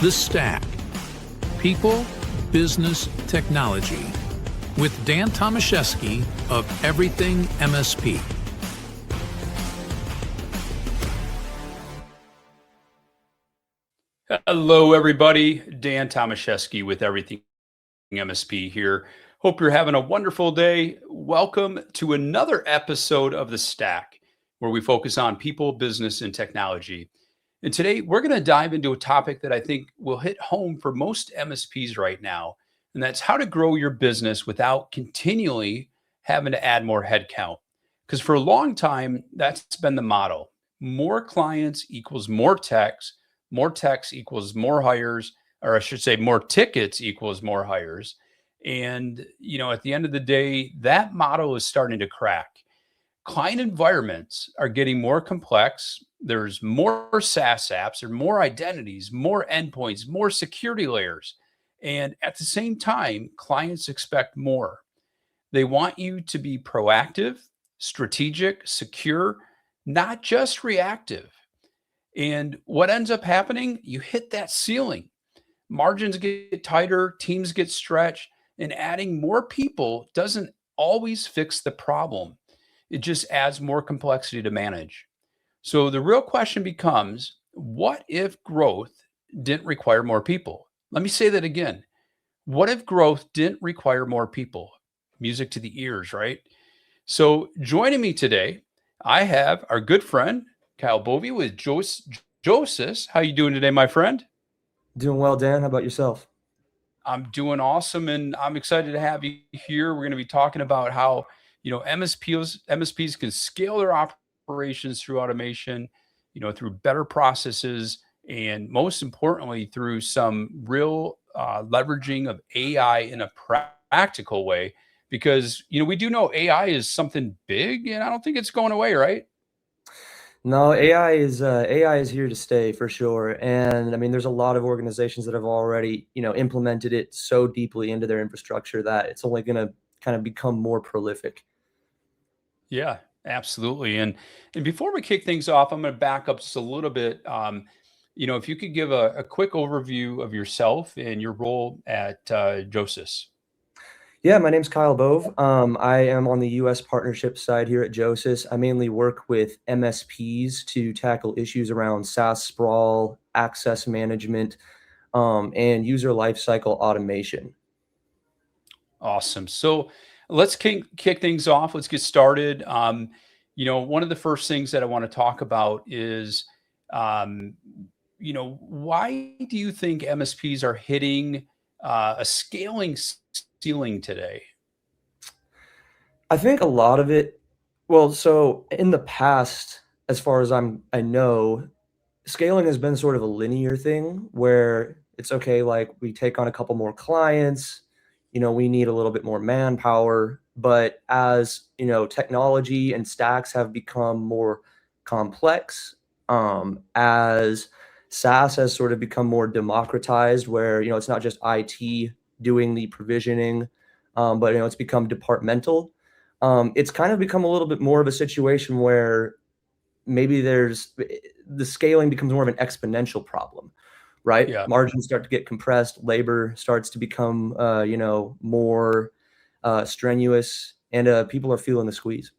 The Stack. People, Business, Technology. With Dan Tomaszewski of Everything MSP. Hello, everybody. Dan Tomaszewski with Everything MSP here. Hope you're having a wonderful day. Welcome to another episode of The Stack, where we focus on people, business, and technology. And today we're going to dive into a topic that I think will hit home for most MSPs right now, and that's how to grow your business without continually having to add more headcount. Because for a long time, that's been the model. More clients equals more techs equals more hires, or I should say more tickets equals more hires. And, at the end of the day, that model is starting to crack. Client environments are getting more complex. There's more SaaS apps, there are more identities, more endpoints, more security layers. And at the same time, clients expect more. They want you to be proactive, strategic, secure, not just reactive. And what ends up happening, you hit that ceiling. Margins get tighter, teams get stretched, and adding more people doesn't always fix the problem. It just adds more complexity to manage. So the real question becomes, what if growth didn't require more people? Let me say that again. What if growth didn't require more people? Music to the ears, right? So joining me today, I have our good friend, Kyle Bove with Josys. How you doing today, my friend? Doing well, Dan. How about yourself? I'm doing awesome, and I'm excited to have you here. We're going to be talking about how MSPs can scale their operations through automation, through better processes, and most importantly, through some real leveraging of AI in a practical way. Because we do know AI is something big, and I don't think it's going away, right? No, AI is here to stay for sure. And I mean, there's a lot of organizations that have already, implemented it so deeply into their infrastructure that it's only going to kind of become more prolific. Yeah, absolutely. And before we kick things off, I'm going to back up just a little bit. If you could give a quick overview of yourself and your role at Josys. Yeah, my name's Kyle Bove. I am on the U.S. partnership side here at Josys. I mainly work with MSPs to tackle issues around SaaS sprawl, access management, and user lifecycle automation. Awesome. So let's kick things off. Let's get started. One of the first things that I want to talk about is, why do you think MSPs are hitting a scaling ceiling today? I think a lot of it, well, so in the past, as far as I know, scaling has been sort of a linear thing where it's okay, like we take on a couple more clients, we need a little bit more manpower. But as, technology and stacks have become more complex, as SaaS has sort of become more democratized, where, it's not just IT doing the provisioning, but, it's become departmental. It's kind of become a little bit more of a situation where maybe the scaling becomes more of an exponential problem, right? Yeah. Margins start to get compressed, labor starts to become, more strenuous, and people are feeling the squeeze.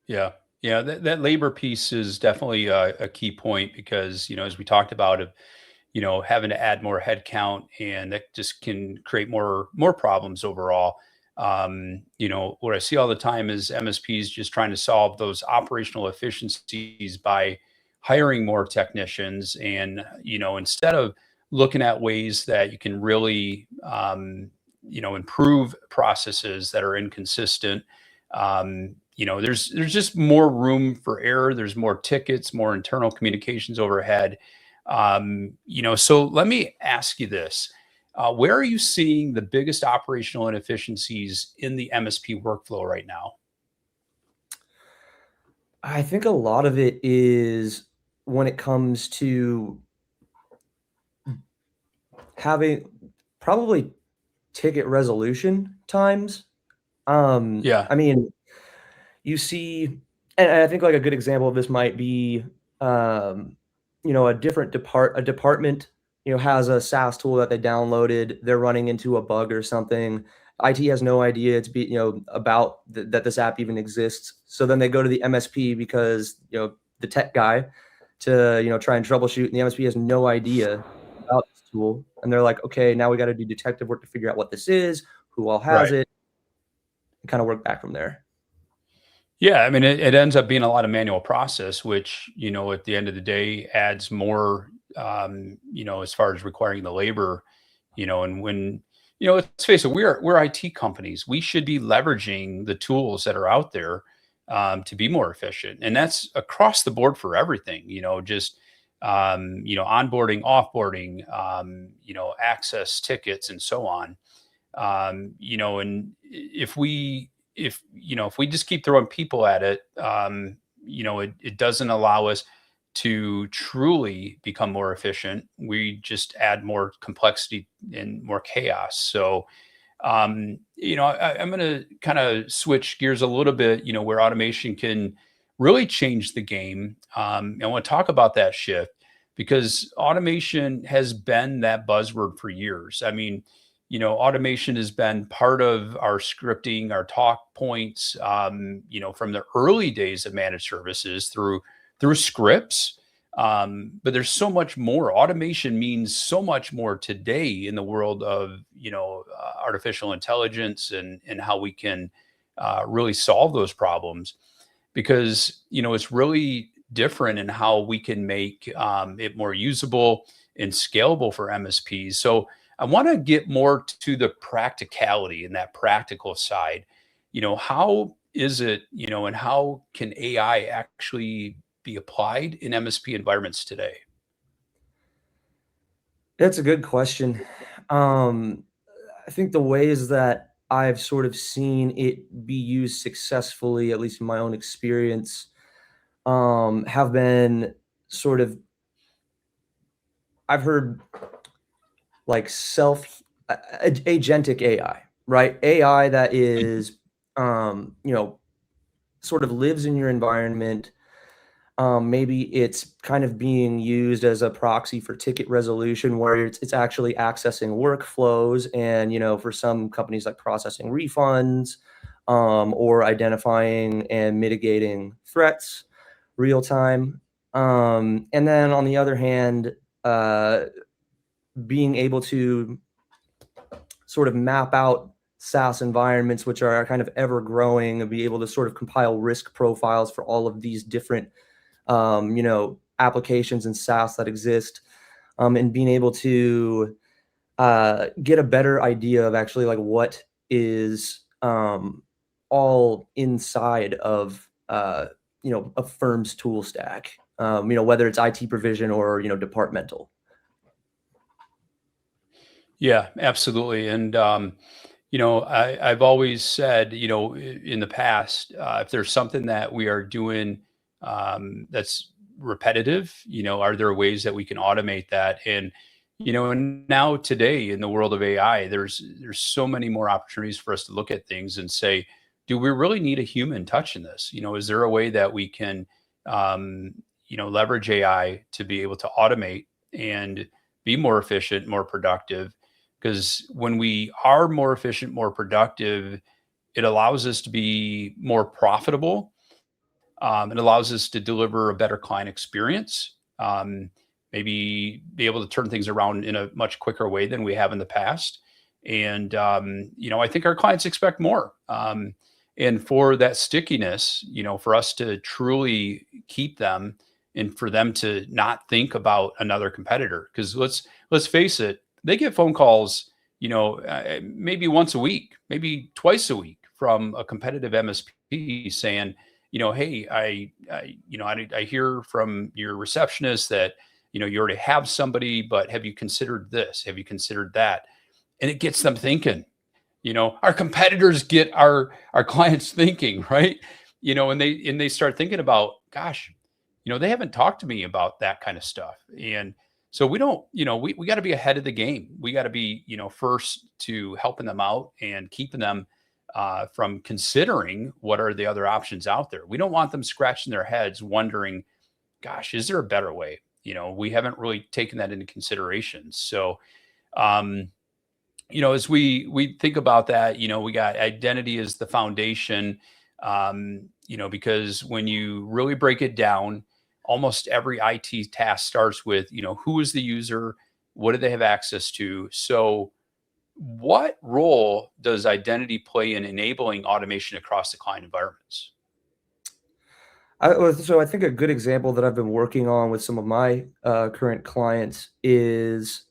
Yeah. Yeah. That labor piece is definitely a key point because, as we talked about, having to add more headcount, and that just can create more problems overall. What I see all the time is MSPs just trying to solve those operational efficiencies by hiring more technicians, and instead of looking at ways that you can really improve processes that are inconsistent. There's just more room for error. There's more tickets, more internal communications overhead. So let me ask you this. Where are you seeing the biggest operational inefficiencies in the MSP workflow right now? I think a lot of it is when it comes to having probably ticket resolution times. Yeah. I mean, you see, and I think like a good example of this might be, a department has a SaaS tool that they downloaded. They're running into a bug or something. IT has no idea about that this app even exists. So then they go to the MSP because, the tech guy to, try and troubleshoot. And the MSP has no idea about this tool. And they're like, okay, now we got to do detective work to figure out what this is, who all has Right. it, and kind of work back from there. Yeah, I mean, it ends up being a lot of manual process, which, at the end of the day adds more, as far as requiring the labor, and when, let's face it, we're IT companies. We should be leveraging the tools that are out there to be more efficient. And that's across the board for everything, just, onboarding, offboarding, access tickets and so on. And if we just keep throwing people at it, it doesn't allow us to truly become more efficient. We just add more complexity and more chaos. So, I'm going to kind of switch gears a little bit, where automation can really change the game. I want to talk about that shift because automation has been that buzzword for years. I mean, automation has been part of our scripting, our talk points, from the early days of managed services through scripts. But there's so much more. Automation means so much more today in the world of artificial intelligence and how we can really solve those problems because it's really different in how we can make it more usable and scalable for MSPs. So I want to get more to the practicality and that practical side. How is it, and how can AI actually be applied in MSP environments today? That's a good question. Um, I think the ways that I've sort of seen it be used successfully, at least in my own experience, have been sort of I've heard like agentic AI, right? AI that is, sort of lives in your environment. Maybe it's kind of being used as a proxy for ticket resolution where it's actually accessing workflows and, for some companies like processing refunds, or identifying and mitigating threats real time. And then on the other hand, being able to sort of map out SaaS environments, which are kind of ever growing, and be able to sort of compile risk profiles for all of these different, applications and SaaS that exist, and being able to get a better idea of actually like what is all inside of a firm's tool stack, whether it's IT provision or departmental. Yeah, absolutely. And, I've always said, in the past, if there's something that we are doing that's repetitive, are there ways that we can automate that? And now today in the world of AI, there's so many more opportunities for us to look at things and say, do we really need a human touch in this? Is there a way that we can, leverage AI to be able to automate and be more efficient, more productive? Because when we are more efficient, more productive, it allows us to be more profitable. It allows us to deliver a better client experience, maybe be able to turn things around in a much quicker way than we have in the past. And, I think our clients expect more. And for that stickiness, for us to truly keep them and for them to not think about another competitor. Because let's face it, they get phone calls, maybe once a week, maybe twice a week from a competitive MSP saying, hey, I hear from your receptionist that, you already have somebody, but have you considered this? Have you considered that? And it gets them thinking. Our competitors get our clients thinking, right? And they start thinking about, gosh, they haven't talked to me about that kind of stuff. And so we don't, we got to be ahead of the game. We got to be, first to helping them out and keeping them from considering what are the other options out there. We don't want them scratching their heads wondering, gosh, is there a better way? We haven't really taken that into consideration. So, um, as we think about that, we got identity as the foundation, because when you really break it down, almost every IT task starts with, who is the user? What do they have access to? So, what role does identity play in enabling automation across the client environments? So I think a good example that I've been working on with some of my current clients is,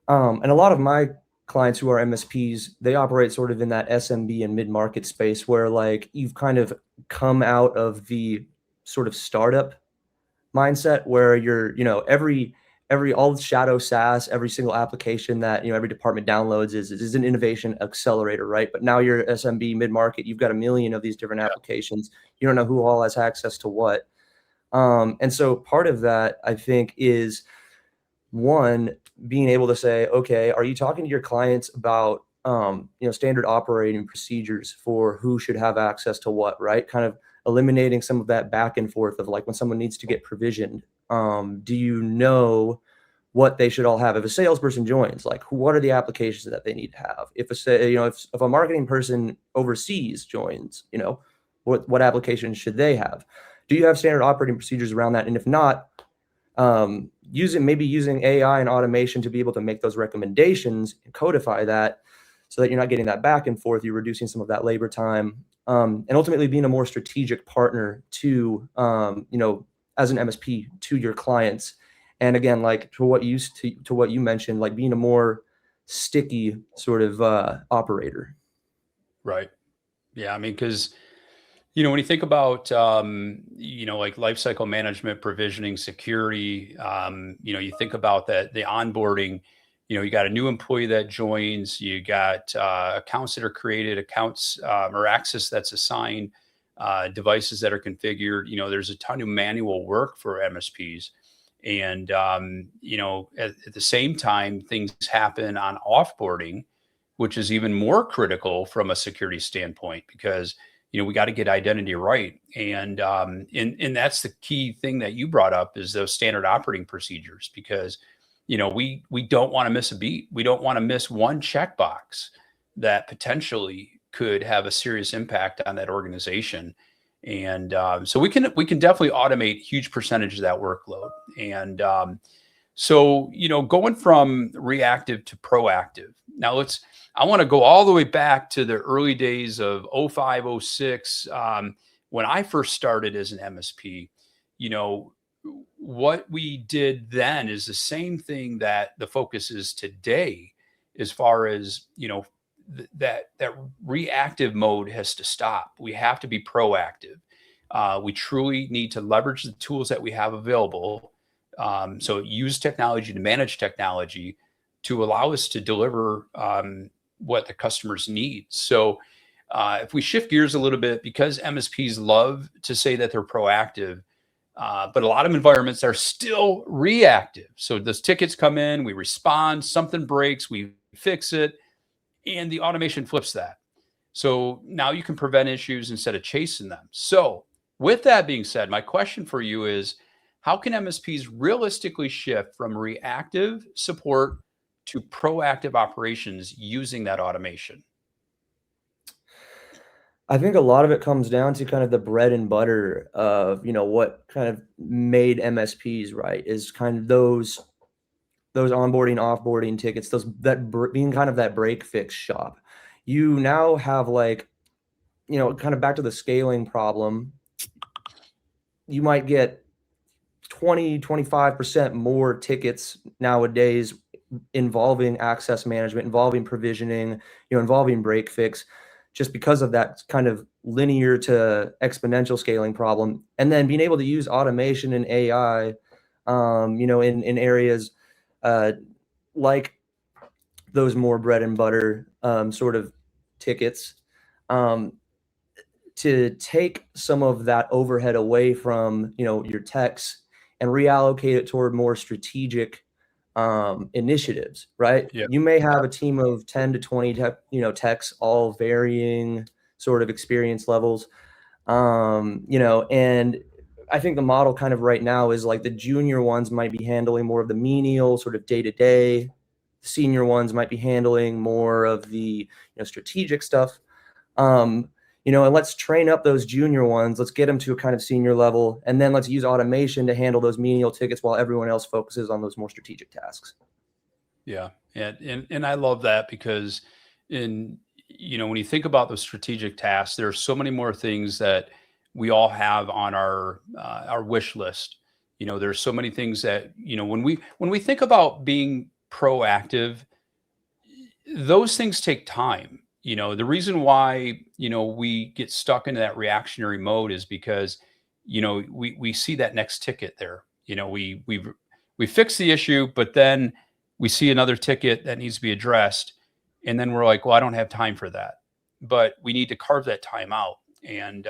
and a lot of my clients who are MSPs, they operate sort of in that SMB and mid-market space where like you've kind of come out of the sort of startup mindset where you're, every all shadow SaaS, every single application that, every department downloads is an innovation accelerator, right? But now you're SMB mid-market, you've got a million of these different applications. You don't know who all has access to what. And so part of that, I think, is one, being able to say, okay, are you talking to your clients about standard operating procedures for who should have access to what, right? Kind of eliminating some of that back and forth of like when someone needs to get provisioned, do you know what they should all have? If a salesperson joins, like what are the applications that they need to have? If if a marketing person overseas joins, what applications should they have? Do you have standard operating procedures around that? And if not, using AI and automation to be able to make those recommendations and codify that so that you're not getting that back and forth, you're reducing some of that labor time, and ultimately being a more strategic partner to, as an MSP to your clients. And again, like to what you mentioned, like being a more sticky sort of operator. Right. Yeah. I mean, because when you think about, like lifecycle management, provisioning, security, you think about that, the onboarding, you got a new employee that joins, you got accounts that are created, accounts or access that's assigned, devices that are configured. There's a ton of manual work for MSPs. And, at the same time, things happen on offboarding, which is even more critical from a security standpoint because we got to get identity right, and that's the key thing that you brought up is those standard operating procedures because we don't want to miss a beat. We don't want to miss one checkbox that potentially could have a serious impact on that organization. And so we can definitely automate huge percentage of that workload. And so going from reactive to proactive. Now I want to go all the way back to the early days of 05, 06, when I first started as an MSP. What we did then is the same thing that the focus is today, as far as, that reactive mode has to stop. We have to be proactive. We truly need to leverage the tools that we have available. So use technology to manage technology to allow us to deliver what the customers need. So if we shift gears a little bit, because MSPs love to say that they're proactive, but a lot of environments are still reactive. So those tickets come in, we respond, something breaks, we fix it, and the automation flips that. So now you can prevent issues instead of chasing them. So with that being said, my question for you is, how can MSPs realistically shift from reactive support to proactive operations using that automation? I think a lot of it comes down to kind of the bread and butter of, what kind of made MSPs, right, is kind of those onboarding, offboarding tickets, being kind of that break fix shop. You now have like, kind of back to the scaling problem. You might get 25% more tickets nowadays involving access management, involving provisioning, involving break fix, just because of that kind of linear to exponential scaling problem. And then being able to use automation and AI, in areas like those more bread and butter sort of tickets, to take some of that overhead away from, your techs and reallocate it toward more strategic initiatives, right? Yeah. You may have a team of 10 to 20 techs, all varying sort of experience levels, and I think the model kind of right now is like the junior ones might be handling more of the menial sort of day-to-day. Senior ones might be handling more of the strategic stuff. And let's train up those junior ones. Let's get them to a kind of senior level, and then let's use automation to handle those menial tickets while everyone else focuses on those more strategic tasks. Yeah. And I love that because when you think about those strategic tasks, there are so many more things that we all have on our wish list. There's so many things that, when we think about being proactive, those things take time. The reason why, we get stuck into that reactionary mode is because, we see that next ticket there. We fix the issue, but then we see another ticket that needs to be addressed. And then we're like, well, I don't have time for that. But we need to carve that time out. And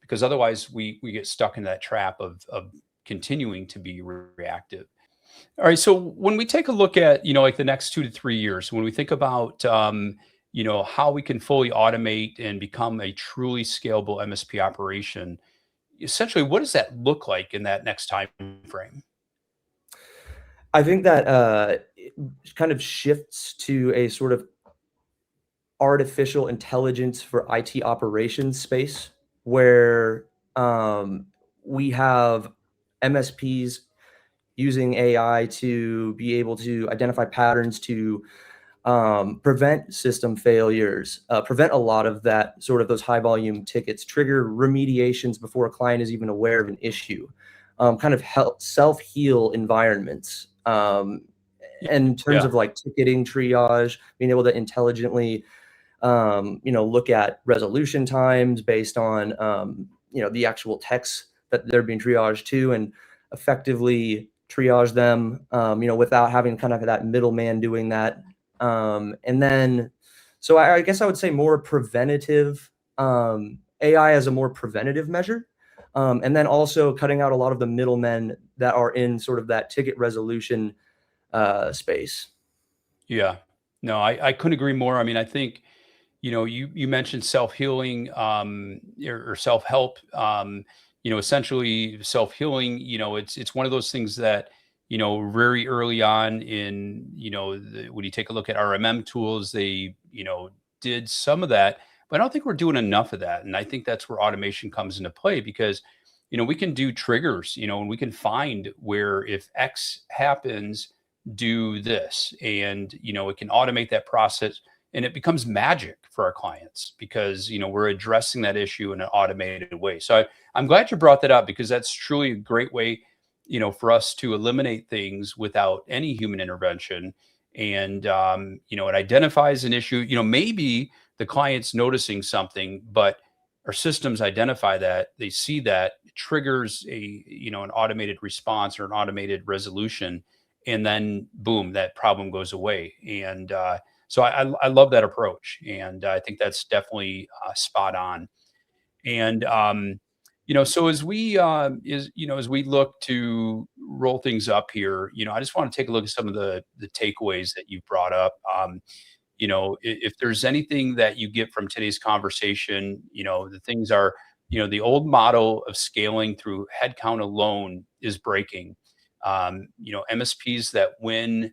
because otherwise we get stuck in that trap of continuing to be reactive. All right. So when we take a look at, like the next 2 to 3 years, when we think about, how we can fully automate and become a truly scalable MSP operation, essentially, what does that look like in that next time frame? I think that it kind of shifts to a sort of artificial intelligence for IT operations space where we have MSPs using AI to be able to identify patterns to prevent system failures, prevent a lot of that sort of those high volume tickets, trigger remediations before a client is even aware of an issue, kind of help self-heal environments. In terms Yeah. of like ticketing triage, being able to intelligently look at resolution times based on, the actual texts that they're being triaged to and effectively triage them, without having kind of that middleman doing that. And then, so I guess I would say more preventative, AI as a more preventative measure. And then also cutting out a lot of the middlemen that are in sort of that ticket resolution space. Yeah. No, I couldn't agree more. I mean, I think, you mentioned self-healing, or self-help. Essentially self-healing, it's one of those things that, very early on in, when you take a look at RMM tools, they, did some of that, but I don't think we're doing enough of that. And I think that's where automation comes into play because, we can do triggers, and we can find where if X happens, do this. And, it can automate that process and it becomes magic for our clients because we're addressing that issue in an automated way. So I'm glad you brought that up because that's truly a great way for us to eliminate things without any human intervention. And it identifies an issue. Maybe the client's noticing something, but our systems identify that, they see that, it triggers an automated response or an automated resolution, and then boom, that problem goes away. And so I love that approach, and I think that's definitely spot on. And so as we look to roll things up here, I just want to take a look at some of the takeaways that you've brought up. If there's anything that you get from today's conversation, the things are, the old model of scaling through headcount alone is breaking. MSPs that win,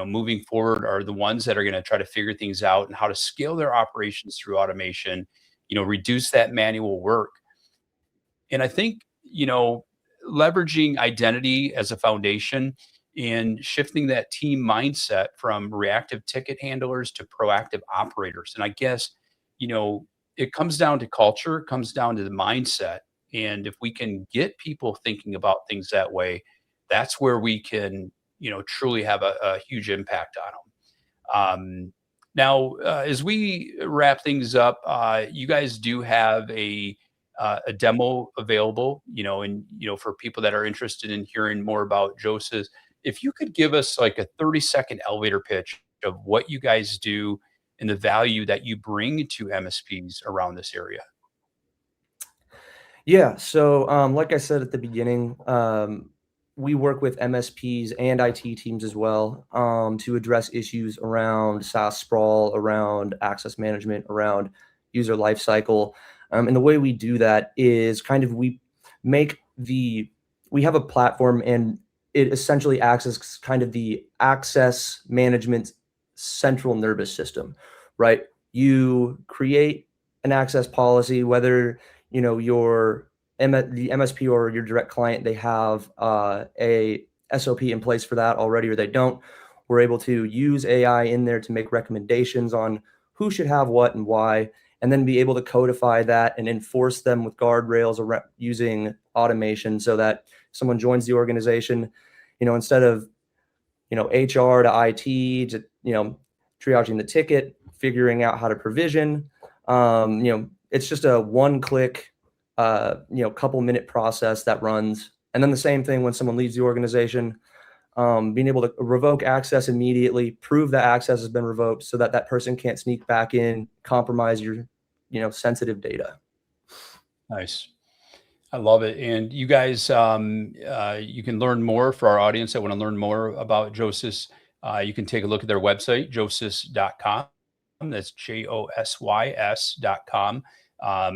moving forward are the ones that are going to try to figure things out and how to scale their operations through automation, reduce that manual work. And I think, leveraging identity as a foundation and shifting that team mindset from reactive ticket handlers to proactive operators. And I guess, it comes down to culture, it comes down to the mindset. And if we can get people thinking about things that way, that's where we can, truly have a huge impact on them. Now, as we wrap things up, you guys do have a demo available, and for people that are interested in hearing more about Josys, if you could give us like a 30-second elevator pitch of what you guys do and the value that you bring to MSPs around this area. Yeah. So, like I said at the beginning, we work with MSPs and IT teams as well, to address issues around SaaS sprawl, around access management, around user lifecycle. And the way we do that is kind of we have a platform, and it essentially acts as kind of the access management central nervous system, right? You create an access policy, whether the MSP or your direct client, they have a SOP in place for that already, or they don't. We're able to use AI in there to make recommendations on who should have what and why, and then be able to codify that and enforce them with guardrails using automation, so that someone joins the organization, instead of HR to IT to triaging the ticket, figuring out how to provision. It's just a one-click, couple minute process that runs. And then the same thing when someone leaves the organization, being able to revoke access immediately, prove that access has been revoked, so that that person can't sneak back in, compromise your, sensitive data. Nice. I love it. And you guys, you can learn more for our audience that want to learn more about Josys. You can take a look at their website, josys.com. That's JOSYS.com.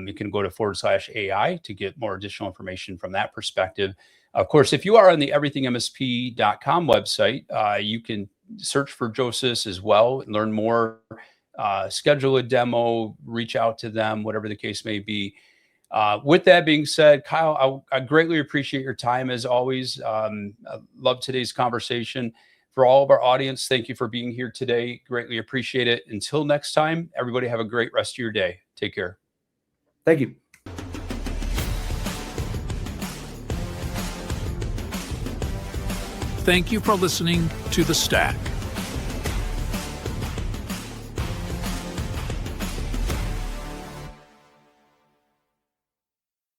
You can go to /AI to get more additional information from that perspective. Of course, if you are on the everythingmsp.com website, you can search for Josys as well and learn more, schedule a demo, reach out to them, whatever the case may be. With that being said, Kyle, I greatly appreciate your time as always. I love today's conversation. For all of our audience, thank you for being here today. Greatly appreciate it. Until next time, everybody have a great rest of your day. Take care. Thank you. Thank you for listening to The Stack.